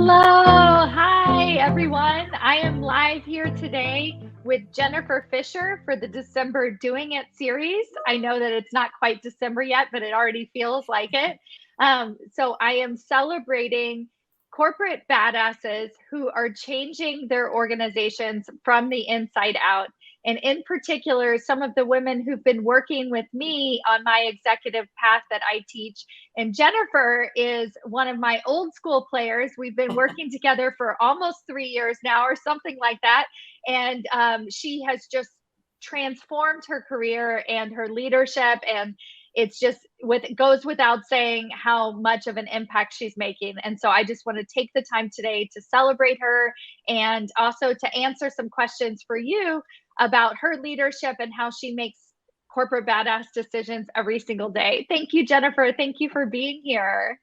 Hello. Hi, everyone. I am live here today with Jennifer Fisher for the December Doing It series. I know that it's not quite December yet, but it already feels like it. So I am celebrating corporate badasses who are changing their organizations from the inside out. And in particular, some of the women who've been working with me on my executive path that I teach. And Jennifer is one of my old school players. We've been working together for almost 3 years now, or something like that. And she has just transformed her career and her leadership. And it's just goes without saying how much of an impact she's making. And so I just want to take the time today to celebrate her and also to answer some questions for you about her leadership and how she makes corporate badass decisions every single day. Thank you, Jennifer. Thank you for being here.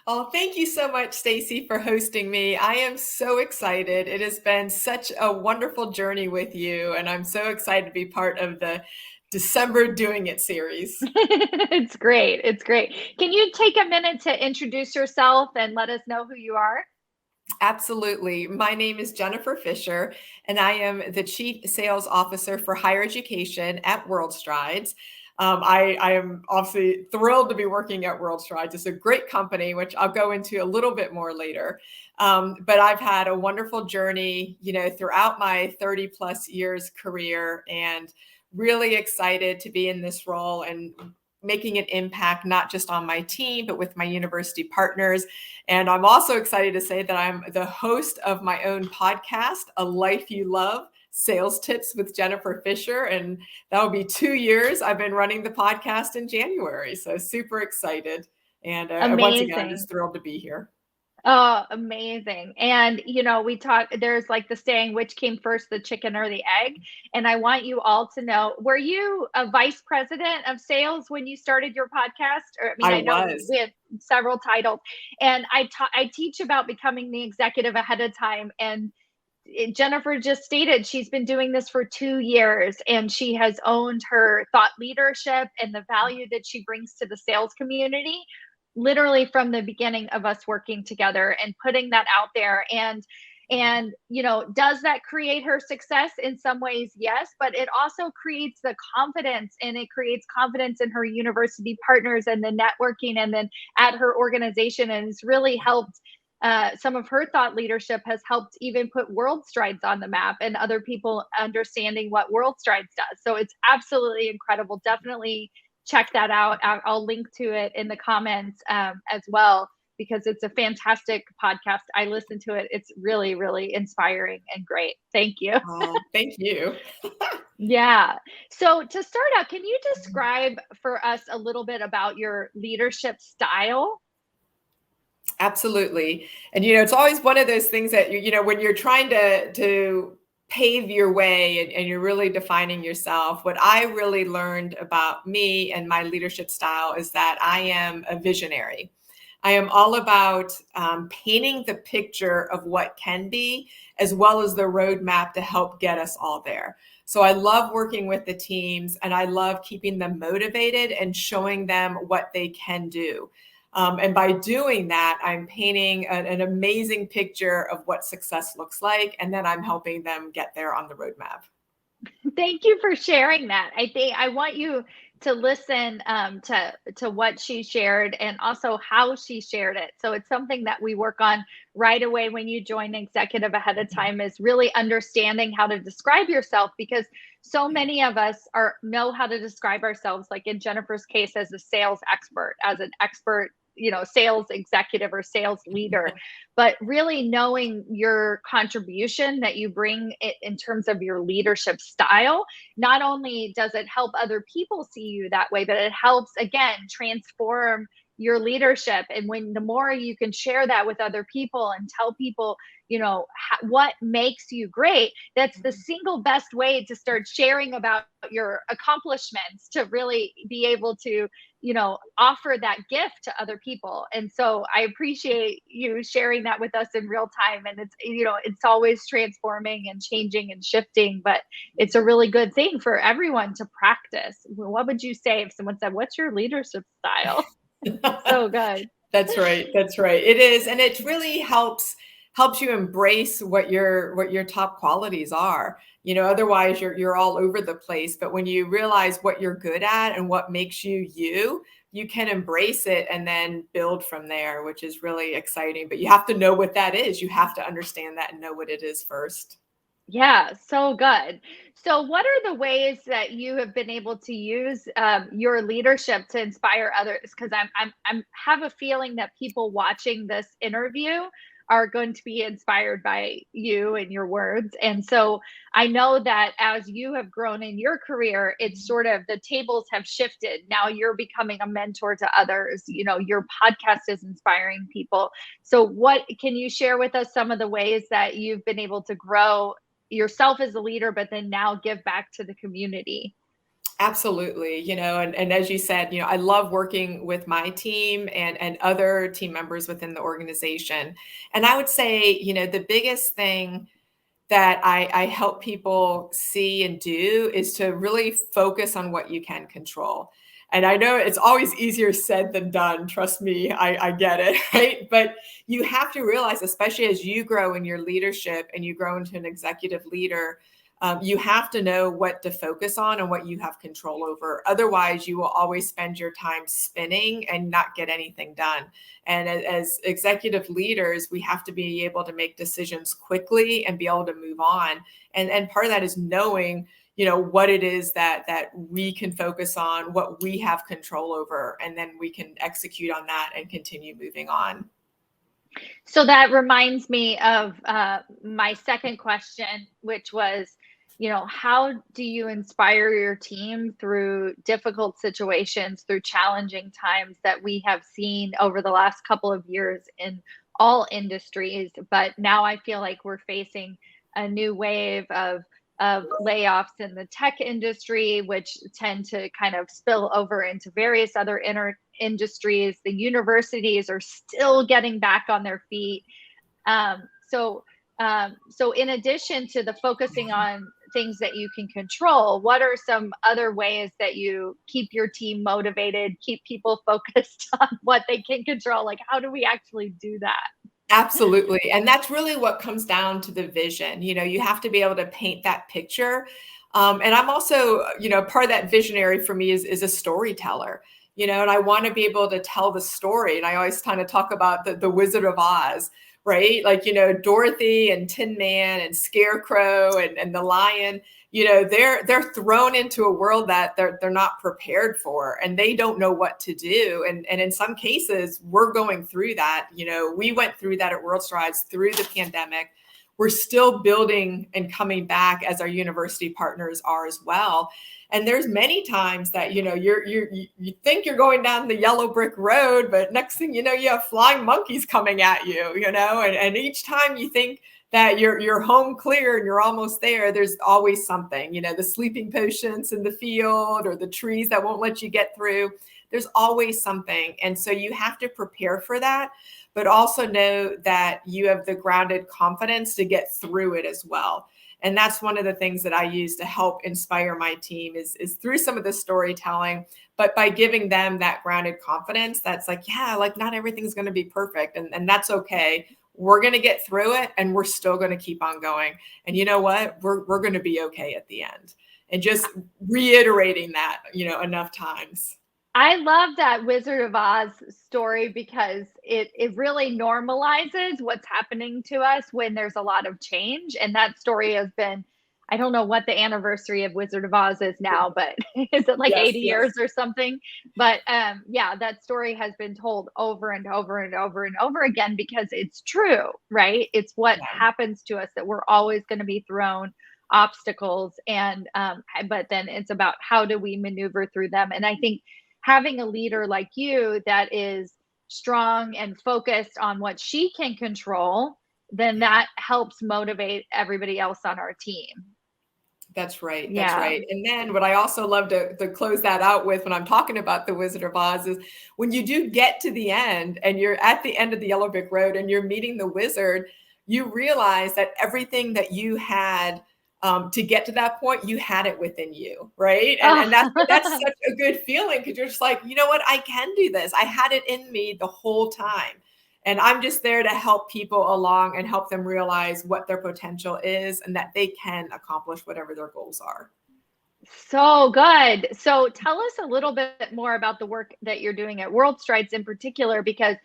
Oh, thank you so much, Stacy, for hosting me. I am so excited. It has been such a wonderful journey with you, and I'm so excited to be part of the December Doing It series. It's great. It's great. Can you take a minute to introduce yourself and let us know who you are? Absolutely. My name is Jennifer Fisher, and I am the Chief Sales Officer for Higher Education at WorldStrides. I am obviously thrilled to be working at WorldStrides. It's a great company, which I'll go into a little bit more later. But I've had a wonderful journey, throughout my 30 plus years career, and really excited to be in this role and making an impact, not just on my team, but with my university partners. And I'm also excited to say that I'm the host of my own podcast, A Life You Love, Sales Tips with Jennifer Fisher. And that will be 2 years. I've been running the podcast in January. So super excited. And once again, I'm just thrilled to be here. Oh, amazing. And, we talk, there's like the saying, which came first, the chicken or the egg? And I want you all to know, were you a vice president of sales when you started your podcast? Or, I know was. we have several titles, and I teach about becoming the executive ahead of time. And Jennifer just stated she's been doing this for 2 years, and she has owned her thought leadership and the value that she brings to the sales community literally from the beginning of us working together and putting that out there. And does that create her success? In some ways, yes, but it also creates the confidence, and it creates confidence in her university partners and the networking, and then at her organization. And it's really helped. Some of her thought leadership has helped even put WorldStrides on the map, and other people understanding what WorldStrides does. So it's absolutely incredible. Definitely check that out. I'll link to it in the comments as well, because it's a fantastic podcast. I listen to it. It's really, really inspiring and great. Thank you. Oh, thank you. Yeah. So to start out, can you describe for us a little bit about your leadership style? Absolutely. And, it's always one of those things that, when you're trying to pave your way and you're really defining yourself, what I really learned about me and my leadership style is that I am a visionary. I am all about painting the picture of what can be, as well as the roadmap to help get us all there. So I love working with the teams, and I love keeping them motivated and showing them what they can do. And by doing that, I'm painting an amazing picture of what success looks like, and then I'm helping them get there on the roadmap. Thank you for sharing that. I want you to listen to what she shared, and also how she shared it. So it's something that we work on right away when you join executive ahead of time, is really understanding how to describe yourself, because so many of us know how to describe ourselves, like in Jennifer's case, as a sales expert, as an expert sales executive or sales leader, but really knowing your contribution that you bring in terms of your leadership style. Not only does it help other people see you that way, but it helps, again, transform your leadership. And when the more you can share that with other people and tell people, what makes you great, that's the single best way to start sharing about your accomplishments, to really be able to offer that gift to other people. And so I appreciate you sharing that with us in real time. And it's always transforming and changing and shifting, but it's a really good thing for everyone to practice. What would you say if someone said, "What's your leadership style?" So good. That's right. It is. And it really helps helps you embrace what your top qualities are. Otherwise you're all over the place. But when you realize what you're good at and what makes you you, you can embrace it and then build from there, which is really exciting. But you have to know what that is. You have to understand that and know what it is first. Yeah, so good. So, what are the ways that you have been able to use your leadership to inspire others? Because I'm have a feeling that people watching this interview are going to be inspired by you and your words. And so, I know that as you have grown in your career, it's sort of the tables have shifted. Now you're becoming a mentor to others. Your podcast is inspiring people. So, what can you share with us some of the ways that you've been able to grow yourself as a leader, but then now give back to the community? Absolutely. And as you said, I love working with my team and other team members within the organization. And I would say, the biggest thing that I help people see and do is to really focus on what you can control. And I know it's always easier said than done. Trust me, I get it, right? But you have to realize, especially as you grow in your leadership and you grow into an executive leader, you have to know what to focus on and what you have control over. Otherwise, you will always spend your time spinning and not get anything done. And as executive leaders, we have to be able to make decisions quickly and be able to move on. And part of that is knowing, what it is that we can focus on, what we have control over, and then we can execute on that and continue moving on. So that reminds me of my second question, which was, how do you inspire your team through difficult situations, through challenging times that we have seen over the last couple of years in all industries? But now I feel like we're facing a new wave of layoffs in the tech industry, which tend to kind of spill over into various other industries. The universities are still getting back on their feet. Um, so, so in addition to the focusing on things that you can control, what are some other ways that you keep your team motivated, keep people focused on what they can control? Like, how do we actually do that? Absolutely. And that's really what comes down to the vision. You have to be able to paint that picture. And I'm also, part of that visionary for me is a storyteller, and I want to be able to tell the story. And I always kind of talk about the Wizard of Oz, right? Like, Dorothy and Tin Man and Scarecrow and the lion, they're thrown into a world that they're not prepared for, and they don't know what to do. And in some cases, we're going through that. We went through that at WorldStrides through the pandemic. We're still building and coming back as our university partners are as well. And there's many times that, you think you're going down the yellow brick road, but next thing you know, you have flying monkeys coming at you, and each time you think that you're home clear and you're almost there, there's always something, the sleeping potions in the field or the trees that won't let you get through. There's always something. And so you have to prepare for that, but also know that you have the grounded confidence to get through it as well. And that's one of the things that I use to help inspire my team is through some of the storytelling, but by giving them that grounded confidence that's like, yeah, like not everything's going to be perfect. And that's okay. We're going to get through it and we're still going to keep on going. And you know what? We're going to be okay at the end. And just reiterating that, enough times. I love that Wizard of Oz story because it really normalizes what's happening to us when there's a lot of change. And that story has been, I don't know what the anniversary of Wizard of Oz is now, but is it like Yes, 80 yes. years or something? But yeah, that story has been told over and over and over and over again because it's true, right? It's what happens to us that we're always going to be thrown obstacles, and but then it's about how do we maneuver through them. And I think having a leader like you that is strong and focused on what she can control, then that helps motivate everybody else on our team. That's right. That's Yeah. right. And then what I also love to close that out with when I'm talking about the Wizard of Oz is when you do get to the end and you're at the end of the yellow brick road and you're meeting the wizard, you realize that everything that you had to get to that point, you had it within you, right? And that's such a good feeling because you're just like, you know what, I can do this. I had it in me the whole time. And I'm just there to help people along and help them realize what their potential is and that they can accomplish whatever their goals are. So good. So tell us a little bit more about the work that you're doing at WorldStrides in particular, because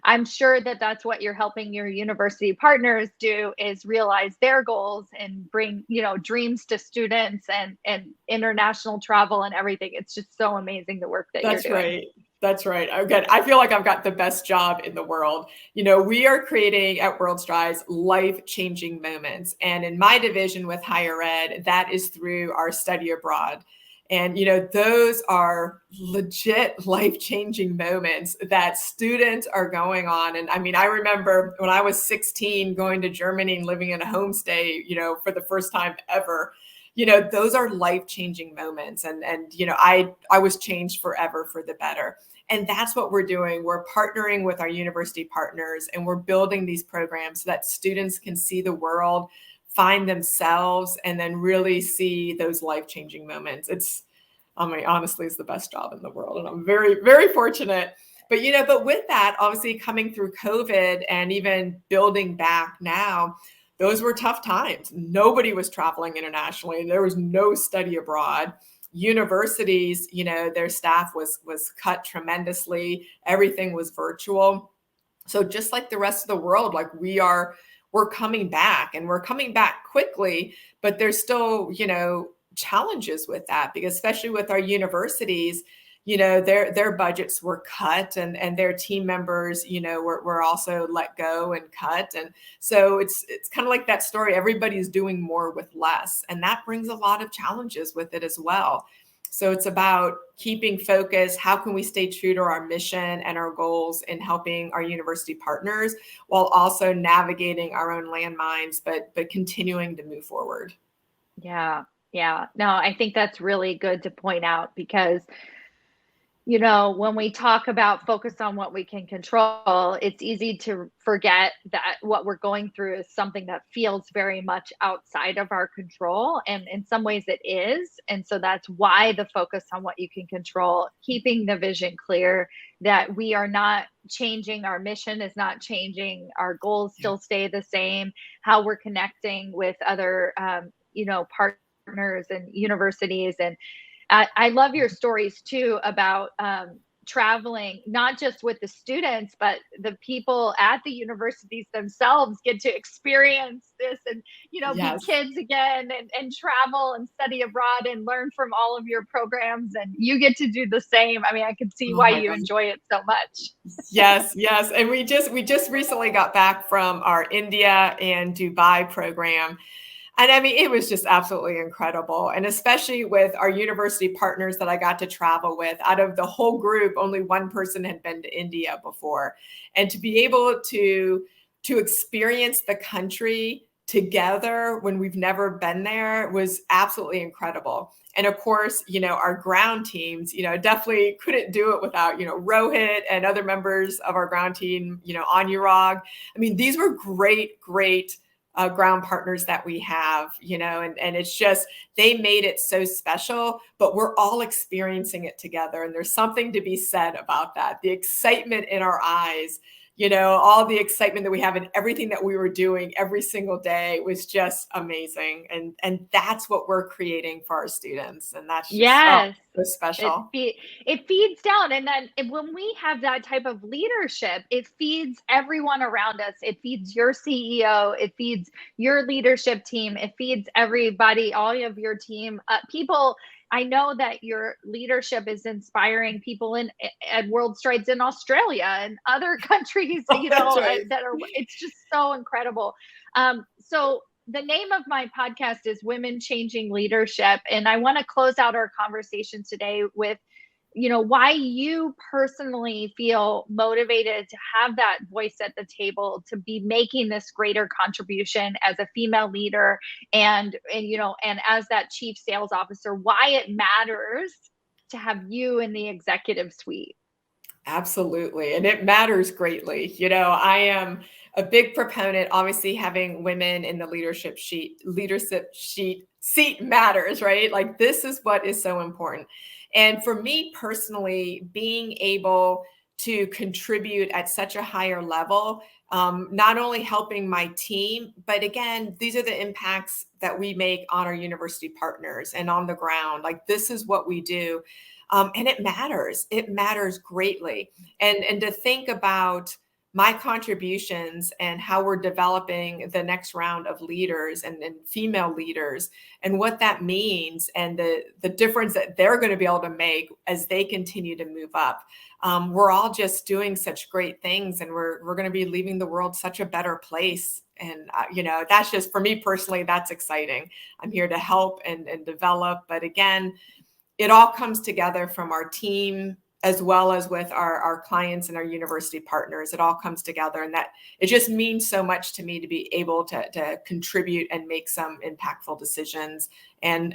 I'm sure that that's what you're helping your university partners do, is realize their goals and bring, dreams to students and international travel and everything. It's just so amazing the work that you're That's doing. right. That's right. Again, I feel like I've got the best job in the world. We are creating at WorldStrides life-changing moments. And in my division with higher ed, that is through our study abroad. And, those are legit life-changing moments that students are going on. And I mean, I remember when I was 16 going to Germany and living in a homestay, for the first time ever. Those are life-changing moments. And I was changed forever for the better. And that's what we're doing. We're partnering with our university partners, and we're building these programs so that students can see the world, find themselves, and then really see those life-changing moments. Honestly, it's the best job in the world. And I'm very, very fortunate. But with that, obviously coming through COVID and even building back now, those were tough times. Nobody was traveling internationally. There was no study abroad. Universities, their staff was cut tremendously. Everything was virtual. So just like the rest of the world, like we're coming back, and we're coming back quickly, but there's still, challenges with that, because especially with our universities, their budgets were cut, and their team members, were also let go and cut. And so it's kind of like that story. Everybody's doing more with less, and that brings a lot of challenges with it as well. So it's about keeping focus. How can we stay true to our mission and our goals in helping our university partners, while also navigating our own landmines, but continuing to move forward? Yeah. Yeah. No, I think that's really good to point out, because when we talk about focus on what we can control, it's easy to forget that what we're going through is something that feels very much outside of our control. And in some ways it is. And so that's why the focus on what you can control, keeping the vision clear, that we are not changing, our mission is not changing, our goals still stay the same, how we're connecting with other, partners and universities. And I love your stories too about traveling, not just with the students, but the people at the universities themselves get to experience this and, be Yes. kids again, and travel and study abroad and learn from all of your programs. And you get to do the same. I mean, I can see Oh why my you God. enjoy it so much. Yes, yes. And we just recently got back from our India and Dubai program. And I mean, it was just absolutely incredible. And especially with our university partners that I got to travel with, out of the whole group, only one person had been to India before. And to be able to experience the country together when we've never been there was absolutely incredible. And of course, our ground teams, definitely couldn't do it without, Rohit and other members of our ground team, Anurag. I mean, these were great, great ground partners that we have, and it's just, they made it so special, but we're all experiencing it together. And there's something to be said about that. The excitement in our eyes, all the excitement that we have in everything that we were doing every single day was just amazing. And that's what we're creating for our students. And that's just Yes. so special. It feeds down, and then when we have that type of leadership, it feeds everyone around us. It feeds your CEO, it feeds your leadership team, it feeds everybody, all of your team. People, I know that your leadership is inspiring people at WorldStrides in Australia and other countries, That's right. that are. It's just so incredible. So the name of my podcast is Women Changing Leadership. And I want to close out our conversation today with, why you personally feel motivated to have that voice at the table, to be making this greater contribution as a female leader, and as that chief sales officer, why it matters to have you in the executive suite. Absolutely. And it matters greatly. I am a big proponent, obviously having women in the leadership seat matters, right? Like, this is what is so important. And for me personally, being able to contribute at such a higher level, not only helping my team, but again, these are the impacts that we make on our university partners and on the ground. Like, this is what we do. And it matters. It matters greatly. And to think about my contributions and how we're developing the next round of leaders and female leaders and what that means and the difference that they're going to be able to make as they continue to move up. We're all just doing such great things, and we're going to be leaving the world such a better place. And, that's just, for me personally, that's exciting. I'm here to help and develop. But again, it all comes together from our team as well as with our clients and our university partners. It all comes together, and that it just means so much to me to be able to contribute and make some impactful decisions and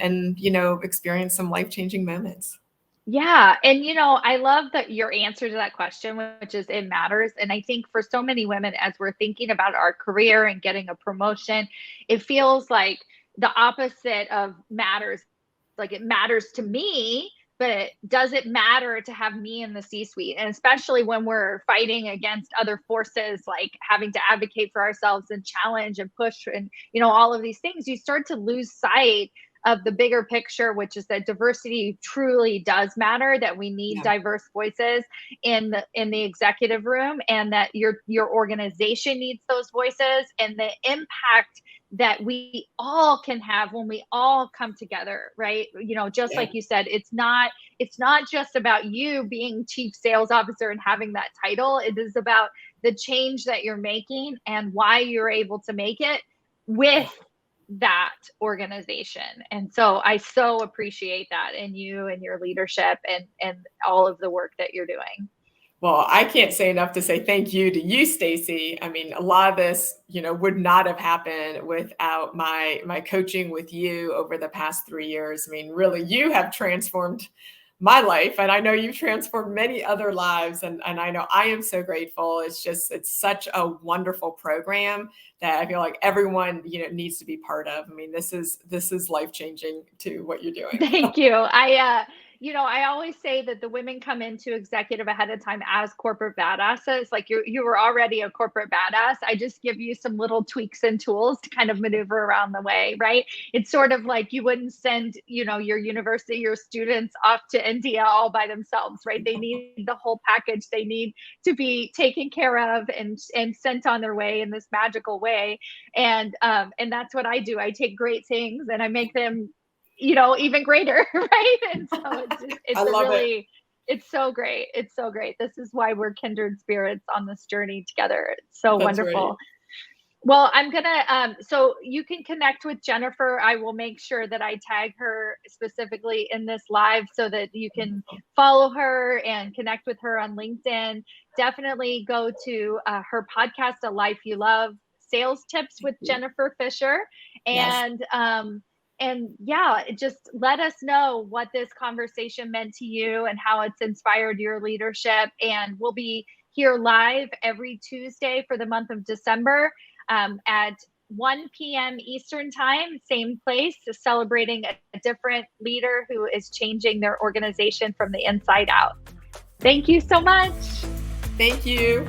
experience some life-changing moments. Yeah. And, I love that your answer to that question, which is it matters. And I think for so many women, as we're thinking about our career and getting a promotion, it feels like the opposite of matters. Like, it matters to me, but does it matter to have me in the C-suite? And especially when we're fighting against other forces, like having to advocate for ourselves and challenge and push and, all of these things, you start to lose sight of the bigger picture, which is that diversity truly does matter, that we need diverse voices in the executive room, and that your organization needs those voices, and the impact that we all can have when we all come together, right? Just like you said, it's not just about you being chief sales officer and having that title. It is about the change that you're making and why you're able to make it with that organization. And so I so appreciate that in you and your leadership and all of the work that you're doing. Well, I can't say enough to say thank you to you, Stacy. I mean, a lot of this, would not have happened without my coaching with you over the past 3 years. I mean, really, you have transformed my life, and I know you've transformed many other lives, and I know I am so grateful. It's such a wonderful program that I feel like everyone, needs to be part of. I mean, this is life-changing to what you're doing. Thank you. I always say that the women come into executive ahead of time as corporate badasses. Like, you were already a corporate badass. I just give you some little tweaks and tools to kind of maneuver around the way, right? It's sort of like you wouldn't send, your university, your students off to India all by themselves, right? They need the whole package. They need to be taken care of and sent on their way in this magical way. And that's what I do. I take great things and I make them even greater, right? And so it's so great. It's so great. This is why we're kindred spirits on this journey together. It's so That's wonderful. Right. Well, I'm gonna so you can connect with Jennifer. I will make sure that I tag her specifically in this live so that you can follow her and connect with her on LinkedIn. Definitely go to her podcast, A Life You Love, Sales Tips with Jennifer Fisher. And just let us know what this conversation meant to you and how it's inspired your leadership. And we'll be here live every Tuesday for the month of December at 1 p.m. Eastern time, same place, celebrating a different leader who is changing their organization from the inside out. Thank you so much. Thank you.